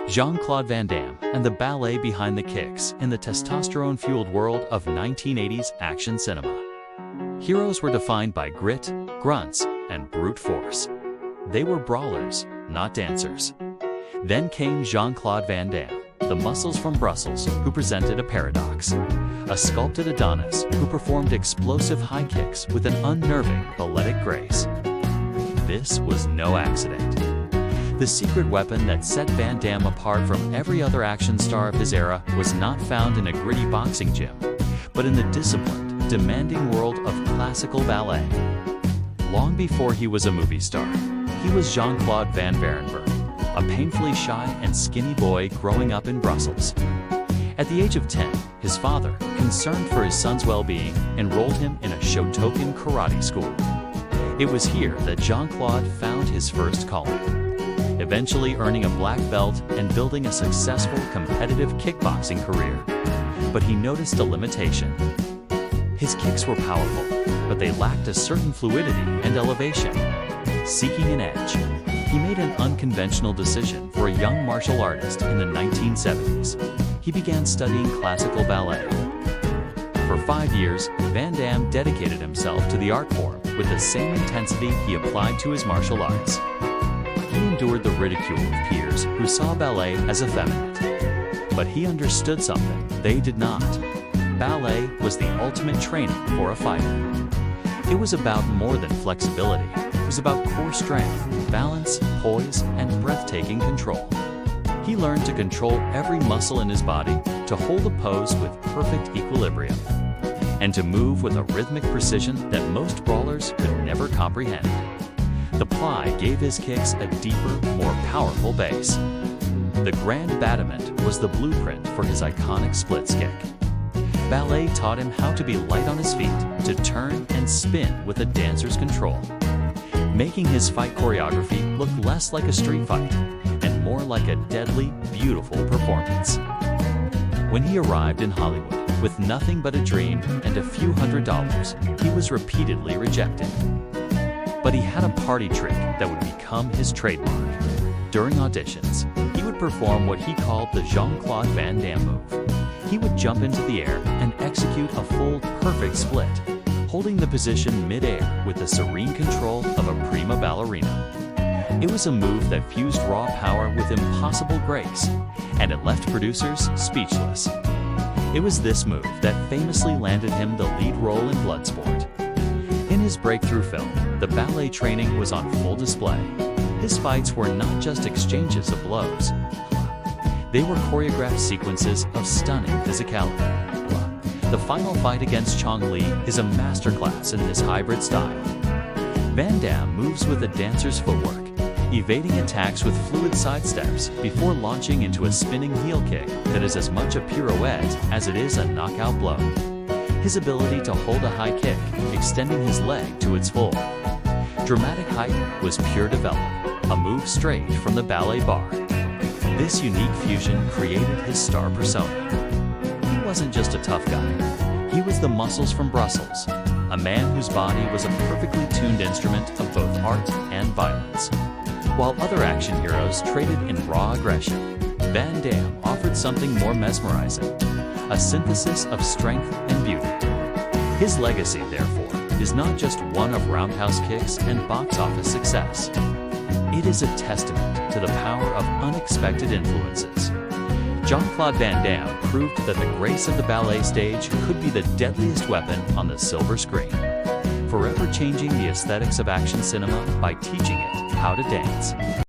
Jean-Claude Van Damme and the ballet behind the kicks in the testosterone-fueled world of 1980s action cinema. Heroes were defined by grit, grunts, and brute force. They were brawlers, not dancers. Then came Jean-Claude Van Damme, the muscles from Brussels who presented a paradox. A sculpted Adonis who performed explosive high kicks with an unnerving balletic grace. This was no accident. The secret weapon that set Van Damme apart from every other action star of his era was not found in a gritty boxing gym, but in the disciplined, demanding world of classical ballet. Long before he was a movie star, he was Jean-Claude Van Varenberg, a painfully shy and skinny boy growing up in Brussels. At the age of 10, his father, concerned for his son's well-being, enrolled him in a Shotokan karate school. It was here that Jean-Claude found his first calling, eventually earning a black belt and building a successful competitive kickboxing career. But he noticed a limitation. His kicks were powerful, but they lacked a certain fluidity and elevation. Seeking an edge, he made an unconventional decision for a young martial artist in the 1970s. He began studying classical ballet. For 5 years, Van Damme dedicated himself to the art form with the same intensity he applied to his martial arts. He endured the ridicule of peers who saw ballet as effeminate. But he understood something they did not. Ballet was the ultimate training for a fighter. It was about more than flexibility. It was about core strength, balance, poise, and breathtaking control. He learned to control every muscle in his body, to hold a pose with perfect equilibrium, and to move with a rhythmic precision that most brawlers could never comprehend. The ply gave his kicks a deeper, more powerful base. The grand battement was the blueprint for his iconic splits kick. Ballet taught him how to be light on his feet, to turn and spin with a dancer's control, making his fight choreography look less like a street fight and more like a deadly, beautiful performance. When he arrived in Hollywood with nothing but a dream and a few $100s, he was repeatedly rejected. But he had a party trick that would become his trademark. During auditions, he would perform what he called the Jean-Claude Van Damme move. He would jump into the air and execute a full, perfect split, holding the position mid-air with the serene control of a prima ballerina. It was a move that fused raw power with impossible grace, and it left producers speechless. It was this move that famously landed him the lead role in Bloodsport. In his breakthrough film, the ballet training was on full display. His fights were not just exchanges of blows. They were choreographed sequences of stunning physicality. The final fight against Chong Li is a masterclass in this hybrid style. Van Damme moves with a dancer's footwork, evading attacks with fluid sidesteps before launching into a spinning heel kick that is as much a pirouette as it is a knockout blow. His ability to hold a high kick, extending his leg to its full dramatic height, was pure development, a move straight from the ballet bar. This unique fusion created his star persona. He wasn't just a tough guy. He was the muscles from Brussels, a man whose body was a perfectly tuned instrument of both art and violence. While other action heroes traded in raw aggression, Van Damme offered something more mesmerizing, a synthesis of strength and beauty. His legacy, therefore, is not just one of roundhouse kicks and box office success. It is a testament to the power of unexpected influences. Jean-Claude Van Damme proved that the grace of the ballet stage could be the deadliest weapon on the silver screen, forever changing the aesthetics of action cinema by teaching it how to dance.